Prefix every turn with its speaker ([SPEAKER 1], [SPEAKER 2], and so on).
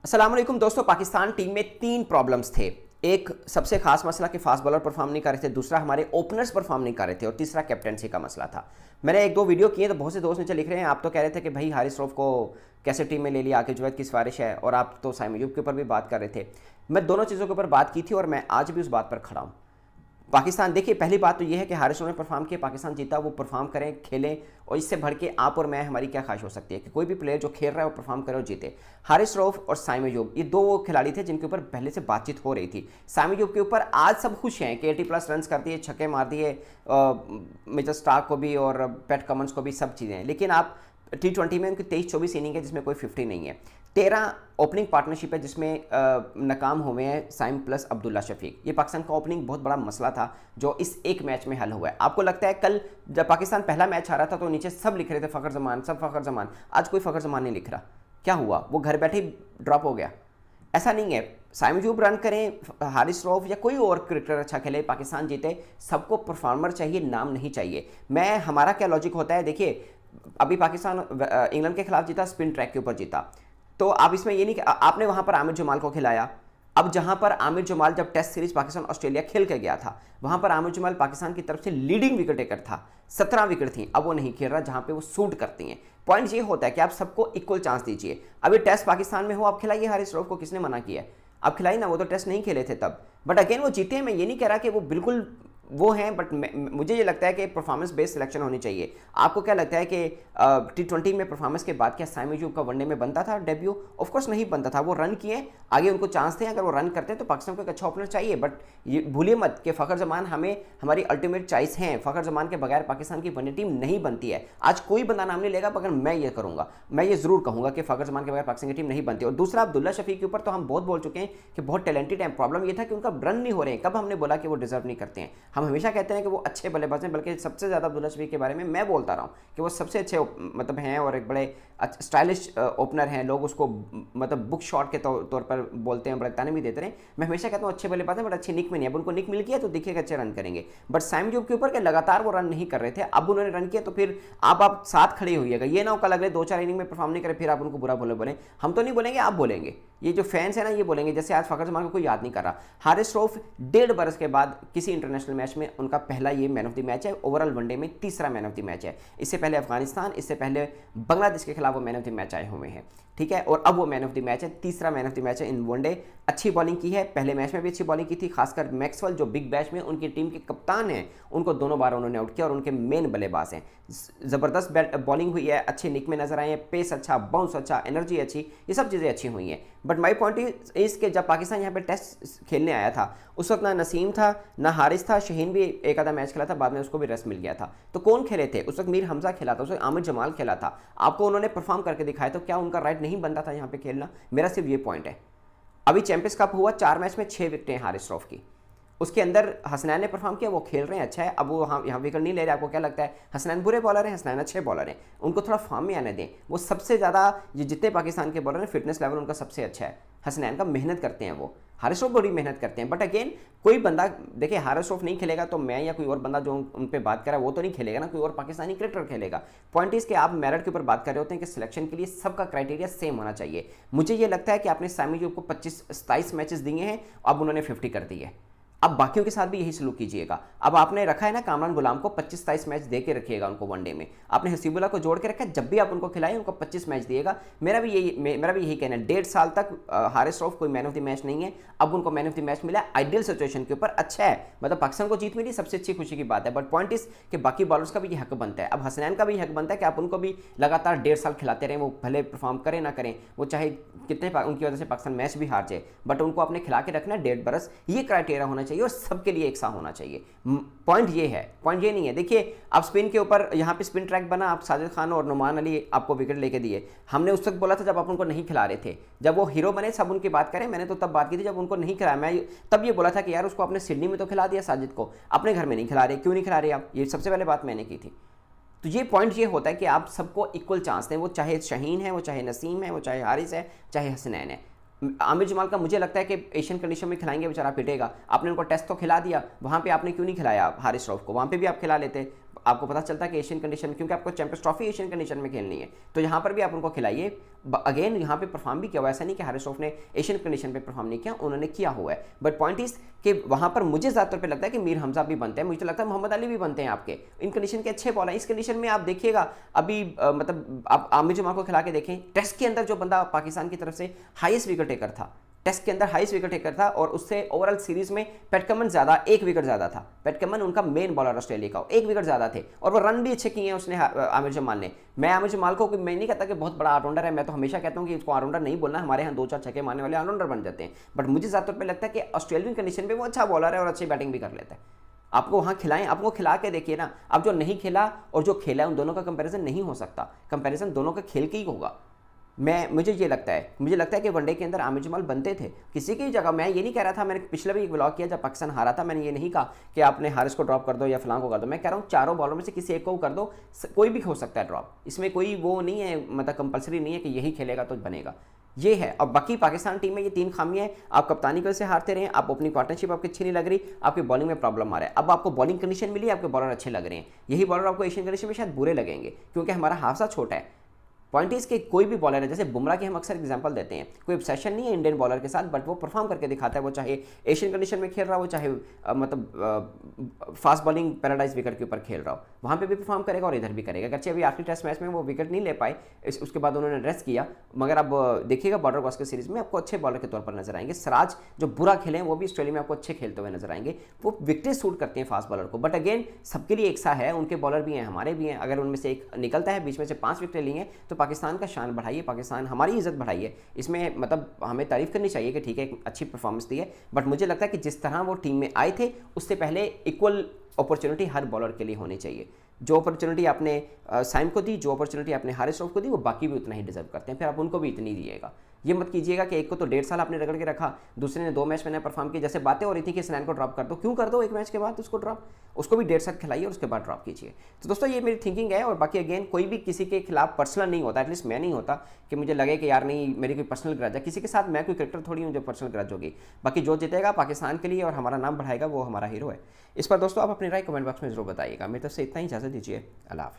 [SPEAKER 1] अस्सलाम वालेकुम दोस्तों। पाकिस्तान टीम में तीन प्रॉब्लम्स थे। एक सबसे खास मसला कि फास्ट बॉलर परफॉर्म नहीं कर रहे थे, दूसरा हमारे ओपनर्स परफॉर्म नहीं कर रहे थे और तीसरा कैप्टनसी का मसला था। मैंने एक दो वीडियो किए तो बहुत से दोस्त नीचे लिख रहे हैं, आप तो कह रहे थे कि भाई हारिस रऊफ को कैसे टीम में ले लिया, आकिब जुवैद की सिफारिश है, और आप तो साइम अयूब के ऊपर भी बात कर रहे थे। मैं दोनों चीज़ों के ऊपर बात की थी और मैं आज भी उस बात पर खड़ा हूँ। पाकिस्तान देखिए, पहली बात तो ये है कि हारिस रऊफ ने परफॉर्म किया, पाकिस्तान जीता, वो परफॉर्म करें, खेलें, और इससे बढ़ के आप और मैं हमारी क्या ख्वाहिश हो सकती है कि कोई भी प्लेयर जो खेल रहा है वो परफॉर्म करे और जीते। हारिस रऊफ और साइम अयूब ये दो वो खिलाड़ी थे जिनके ऊपर पहले से बातचीत हो रही थी। साइम अयूब के ऊपर आज सब खुश हैं कि 80+ रन कर दिए, छक्के मार दिए, मिचेल स्टार्क को भी और पैट कमिंस को भी, सब चीज़ें। लेकिन आप T20 में उनकी 23-24 इनिंग है जिसमें कोई 50 नहीं है। 13 ओपनिंग पार्टनरशिप है जिसमें नाकाम हुए हैं साइम प्लस अब्दुल्ला शफीक। ये पाकिस्तान का ओपनिंग बहुत बड़ा मसला था जो इस एक मैच में हल हुआ है। आपको लगता है कल जब पाकिस्तान पहला मैच हारा था तो नीचे सब लिख रहे थे फ़खर जमान, सब फ़खर जमान, आज कोई फ़खर जमान नहीं लिख रहा। क्या हुआ? वो घर बैठे ड्रॉप हो गया? ऐसा नहीं है। साइम अयूब रन करें, हारिस रऊफ या कोई और क्रिकेटर अच्छा खेले, पाकिस्तान जीते, सबको परफॉर्मर चाहिए, नाम नहीं चाहिए। हमारा क्या लॉजिक होता है, देखिए अभी पाकिस्तान इंग्लैंड के खिलाफ जीता, स्पिन ट्रैक के ऊपर जीता, तो आप इसमें ये नहीं कि आपने वहां पर आमिर जमाल को खिलाया। अब जहां पर आमिर जमाल जब टेस्ट सीरीज पाकिस्तान ऑस्ट्रेलिया खेल के गया था, वहां पर आमिर जमाल पाकिस्तान की तरफ से लीडिंग विकेट टेकर था, 17 विकेट थी। अब वो नहीं खेल रहा जहां पे वो सूट करती हैं। पॉइंट ये होता है कि आप सबको इक्वल चांस दीजिए। अभी टेस्ट पाकिस्तान में हो, आप खिलाइए हारिस रऊफ को, किसने मना किया है? आप खिलाई ना, वो तो टेस्ट नहीं खेले थे तब, बट अगेन वो जीते हैं। मैं ये नहीं कह रहा कि वो बिल्कुल वो हैं, बट मुझे ये लगता है कि परफॉर्मेंस बेस्ड सिलेक्शन होनी चाहिए। आपको क्या लगता है कि T20 में परफॉर्मेंस के बाद क्या साइम अयूब का वनडे में बनता था डेब्यू? ऑफ कोर्स नहीं बनता था। वो रन किए, आगे उनको चांस थे, अगर वो रन करते हैं तो पाकिस्तान को एक अच्छा ओपनर चाहिए। बट ये भूलिए मत कि फ़खर जमान हमारी अल्टीमेट चॉइस हैं। फ़खर जमान के बगैर पाकिस्तान की वनडे टीम नहीं बनती है। आज कोई बंदा नाम नहीं लेगा, मगर मैं ये करूँगा, मैं ये ज़रूर कहूँगा कि फ़खर जमान के बगैर पाकिस्तान की टीम नहीं बनती। और दूसरा, अब्दुल्ला शफीक के ऊपर तो हम बहुत बोल चुके हैं कि बहुत टैलेंटेड है। प्रॉब्लम ये था कि उनका रन नहीं हो रहे हैं। कब हमने बोला कि वो डिजर्व नहीं करते हैं? हम हमेशा कहते हैं कि वो अच्छे बल्लेबाज हैं, बल्कि सबसे ज़्यादा अब्दुल्ला शफीक के बारे में मैं बोलता रहा हूँ कि वो सबसे अच्छे मतलब हैं और एक बड़े स्टाइलिश ओपनर हैं। लोग उसको मतलब बुक शॉट के तौर पर बोलते हैं, बड़े ताने भी देते रहे। मैं हमेशा कहता हूँ अच्छे बल्लेबाज हैं, बट अच्छे निक में नहीं। अब उनको निक मिल गया तो दिखेगा अच्छे रन करेंगे। बट साइम अयूब के ऊपर के लगातार वो रन नहीं कर रहे थे, अब उन्होंने रन किया तो फिर आप साथ खड़े होइएगा। ये ना हो कल अगले 2-4 इनिंग में परफॉर्म नहीं करे फिर आप उनको बुरा बोले। हम तो नहीं बोलेंगे, आप बोलेंगे। ये जो फैंस है ना, ये बोलेंगे। जैसे आज फ़खर जमान को कोई याद नहीं कर रहा। हारिस रऊफ 1.5 बरस के बाद किसी इंटरनेशनल मैच में उनका पहला ये मैन ऑफ द मैच है। ओवरऑल वनडे में तीसरा मैन ऑफ द मैच है। इससे पहले अफगानिस्तान, इससे पहले बांग्लादेश के खिलाफ वो मैन ऑफ द मैच आए हुए हैं, ठीक है। और अब वो मैन ऑफ द मैच है, तीसरा मैन ऑफ द मैच है इन वनडे। अच्छी बॉलिंग की है, पहले मैच में भी अच्छी बॉलिंग की थी, खासकर मैक्सवेल जो बिग बैश में उनकी टीम के कप्तान हैं, उनको दोनों बार उन्होंने आउट किया और उनके मेन बल्लेबाज हैं। ज़बरदस्त बॉलिंग हुई है, अच्छे निक में नजर आए हैं, पेस अच्छा, बाउंस अच्छा, एनर्जी अच्छी, ये सब चीज़ें अच्छी हुई हैं। बट माई पॉइंट इज़ कि जब पाकिस्तान यहाँ पे टेस्ट खेलने आया था उस वक्त ना नसीम था, ना हारिस था, शहीन भी एक आधा मैच खेला था, बाद में उसको भी रेस्ट मिल गया था। तो कौन खेले थे उस वक्त? मीर हमजा खेला था, उस वक्त आमिर जमाल खेला था। आपको उन्होंने परफॉर्म करके दिखाया, तो क्या उनका राइट नहीं बनता था यहाँ पे खेलना? मेरा सिर्फ ये पॉइंट है। अभी चैंपियंस कप हुआ, 4 मैच में 6 विकेटें हारिस रऊफ की। उसके अंदर हसनैन ने परफॉर्म किया, वो खेल रहे हैं, अच्छा है। अब वो यहाँ विकेट नहीं ले रहे। आपको क्या लगता है हसनैन बुरे बॉलर हैं? हसनैन अच्छे बॉलर हैं, उनको थोड़ा फॉर्म में आने दें। वो सबसे ज़्यादा ये जितने पाकिस्तान के बॉलर हैं, फिटनेस लेवल उनका सबसे अच्छा है। हसनैन का मेहनत करते हैं वो, हारिस रऊफ बड़ी मेहनत करते हैं। बट अगेन कोई बंदा, देखिए हारिस रऊफ नहीं खेलेगा तो मैं या कोई और बंदा जो उन पर बात करा वो तो नहीं खेलेगा ना, कोई और पाकिस्तानी क्रिकेटर खेलेगा। पॉइंट इस कि आप मेरिट के ऊपर बात कर रहे होते हैं कि सिलेक्शन के लिए सबका क्राइटेरिया सेम होना चाहिए। मुझे ये लगता है कि आपने साइम अयूब को 25-27 मैचेस दिए हैं, अब उन्होंने 50 कर दी है। अब बाकियों के साथ भी यही सलूक कीजिएगा। अब आपने रखा है ना कामरान गुलाम को 25-27 मैच दे के रखिएगा उनको वनडे में। आपने हसीबुल्ला को जोड़ के रखा है, जब भी आप उनको खिलाएं उनको 25 मैच दिएगा। मेरा भी यही कहना है। 1.5 साल तक हारिस रऊफ कोई मैन ऑफ द मैच नहीं है, अब उनको मैन ऑफ द मैच मिला। आइडियल सिचुएशन के ऊपर अच्छा है, मतलब पाकिस्तान को जीत मिली, सबसे अच्छी खुशी की बात है। बट पॉइंट इस कि बाकी बॉलर्स का भी ये हक बनता है। अब हसनैन का भी हक बनता है कि आप उनको भी लगातार 1.5 साल खिलाते रहें। वो भले परफॉर्म करें ना करें, वो चाहे कितने उनकी वजह से पाकिस्तान मैच भी हार जाए, बट उनको आपने खिला के रखना 1.5 बरस। ये क्राइटेरिया होना चाहिए और सबके लिए एक सा होना चाहिए। पॉइंट ये है, पॉइंट ये नहीं है। देखिए अब स्पिन के ऊपर यहाँ पे स्पिन ट्रैक बना, आप साजिद खान और नुमान अली आपको विकेट लेके दिए। हमने उस वक्त बोला था जब आप उनको नहीं खिला रहे थे, जब वो हीरो बने, सब उनकी बात करें, मैंने तो तब बात की थी जब उनको नहीं खिलाया। मैं तब ये बोला था कि यार उसको आपने सिडनी में तो खिला दिया, साजिद को अपने घर में नहीं खिला रहे, क्यों नहीं खिला रहे आप? ये सबसे पहले बात मैंने की थी। तो ये पॉइंट ये होता है कि आप सबको इक्वल चांस दें, वो चाहे शहीन है, वो चाहे नसीम है, वो चाहे हारिस है, चाहे हसनैन है। आमिर जमाल का मुझे लगता है कि एशियन कंडीशन में खिलाएंगे, बेचारा पिटेगा। आपने उनको टेस्ट तो खिला दिया, वहाँ पे आपने क्यों नहीं खिलाया हारिस रऊफ को? वहाँ पे भी आप खिला लेते। आपको पता चलता है कि एशियन कंडीशन में, क्योंकि आपको चैंपियंस ट्रॉफी एशियन कंडीशन में खेलनी है, तो यहाँ पर भी आप उनको खिलाइए। अगेन यहाँ पे परफॉर्म भी किया हुआ, ऐसा नहीं कि हारिस रऊफ ने एशियन कंडीशन पे परफॉर्म नहीं किया, उन्होंने किया हुआ है। बट पॉइंट इज कि वहाँ पर मुझे ज़्यादातर पे लगता है कि मीर हमजा भी बनते हैं, मुझे तो लगता है मोहम्मद अली भी बनते हैं आपके, इन कंडीशन के अच्छे बॉलर। इस कंडीशन में आप देखिएगा अभी मतलब आप आमिर जमाल को खिला के देखें, टेस्ट के अंदर जो बंदा पाकिस्तान की तरफ से हाईएस्ट विकेट टेकर था, टेस्ट के अंदर हाईएस्ट विकेट टेकर था, और उससे ओवरऑल सीरीज में पैट कमिंस ज्यादा, 1 विकेट ज्यादा था। पैट कमिंस उनका मेन बॉलर ऑस्ट्रेलिया का, 1 विकेट ज्यादा थे, और वो रन भी अच्छे किए हैं उसने आमिर जमाल ने। मैं आमिर जमाल को मैं नहीं कहता कि बहुत बड़ा ऑलराउंडर है, मैं तो हमेशा कहता हूं कि इसको ऑलराउंडर नहीं बोलना, हमारे यहाँ 2-4 छक्के मारने वाले ऑलराउंडर बन जाते हैं। बट मुझे ज्यादातर पे लगता है कि ऑस्ट्रेलियन कंडीशन में वो अच्छा बॉलर है और अच्छी बैटिंग भी कर लेता है। आपको वहां खिलाएं, आपको खिला के देखिए ना। अब जो नहीं खेला और जो खेला है उन दोनों का कंपैरिजन नहीं हो सकता, कंपैरिजन दोनों का खेल के ही होगा। मुझे लगता है कि वनडे के अंदर आमिर जमाल बनते थे किसी की जगह। मैं ये नहीं कह रहा था, मैंने पिछले भी एक व्लॉग किया जब पाकिस्तान हारा था, मैंने ये नहीं कहा कि आपने हारिस को ड्रॉप कर दो या फलां को कर दो। मैं कह रहा हूँ चारों बॉलर में से किसी एक को कर दो, कोई भी हो सकता है ड्रॉप, इसमें कोई वो नहीं है, मतलब कंपलसरी नहीं है कि यही खेलेगा तो बनेगा, ये है। और बाकी पाकिस्तान टीम में ये 3 खामियां हैं, आप कप्तानी की वजह से हारते रहे, आप अपनी पार्टनरशिप आपकी अच्छी नहीं लग रही, आपकी बॉलिंग में प्रॉब्लम आ रहा है। अब आपको बॉलिंग कंडीशन मिली, आपके बॉलर अच्छे लग रहे हैं, यही बॉलर आपको एशियन कंडीशन में शायद बुरे लगेंगे, क्योंकि हमारा हादसा छोटा है। पॉइंट इज कि कोई भी बॉलर है, जैसे बुमराह की हम अक्सर एग्जांपल देते हैं, कोई ऑब्सेशन नहीं है इंडियन बॉलर के साथ, बट वो परफॉर्म करके दिखाता है, वो चाहे एशियन कंडीशन में खेल रहा हो, चाहे मतलब फास्ट बॉलिंग पैराडाइज विकेट के ऊपर खेल रहा हो, वहाँ पे भी परफॉर्म करेगा और इधर भी करेगा। अगरचे अभी आखिरी टेस्ट मैच में वो विकेट नहीं ले पाए, उसके बाद उन्होंने रेस्ट किया, मगर अब देखिएगा बॉर्डर गावस्कर सीरीज में आपको अच्छे बॉलर के तौर पर नजर आएंगे। सिराज जो बुरा खेले वो भी ऑस्ट्रेलिया में आपको अच्छे खेलते हुए नजर आएंगे, वो विकेट सूट करते हैं फास्ट बॉलर को। बट अगेन सबके लिए एक सा है, उनके बॉलर भी हैं, हमारे भी हैं, अगर उनमें से एक निकलता है, बीच में से 5 विकेट लिए हैं, तो पाकिस्तान का शान बढ़ाइए, पाकिस्तान हमारी इज्जत बढ़ाइए। इसमें मतलब हमें तारीफ करनी चाहिए कि ठीक है एक अच्छी परफॉर्मेंस दी है, बट मुझे लगता है कि जिस तरह वो टीम में आए थे उससे पहले इक्वल अपॉर्चुनिटी हर बॉलर के लिए होनी चाहिए। जो अपॉर्चुनिटी आपने साइम को दी, जो अपॉर्चुनिटी आपने हारिस रऊफ को दी, वो बाकी भी उतना ही डिजर्व करते हैं, फिर आप उनको भी इतनी दिएगा। ये मत कीजिएगा कि एक को तो 1.5 साल आपने रगड़ के रखा, दूसरे ने 2 मैच में परफॉर्म किया, जैसे बातें हो रही थी कि स्नैन को ड्रॉप कर दो, क्यों कर दो एक मैच के बाद उसको ड्रॉप, उसको भी 1.5 साल खिलाइए और उसके बाद ड्रॉप कीजिए। तो दोस्तों ये मेरी थिंकिंग है, और बाकी अगेन कोई भी किसी के खिलाफ पर्सनल नहीं होता, एटलीस्ट मैं नहीं होता कि मुझे लगे कि यार नहीं मेरी कोई पर्सनल ग्रज है, किसी के साथ मैं कोई क्रिकेटर थोड़ी हूँ जो पर्सनल ग्रज होगी। बाकी जो जीतेगा पाकिस्तान के लिए और हमारा नाम बढ़ाएगा वो हमारा हीरो है। इस पर दोस्तों आप अपनी राय कमेंट बॉक्स में जरूर बताइएगा। मेरी तरफ से इतना ही, इजाजत दीजिए, अल्लाह हाफ़िज़।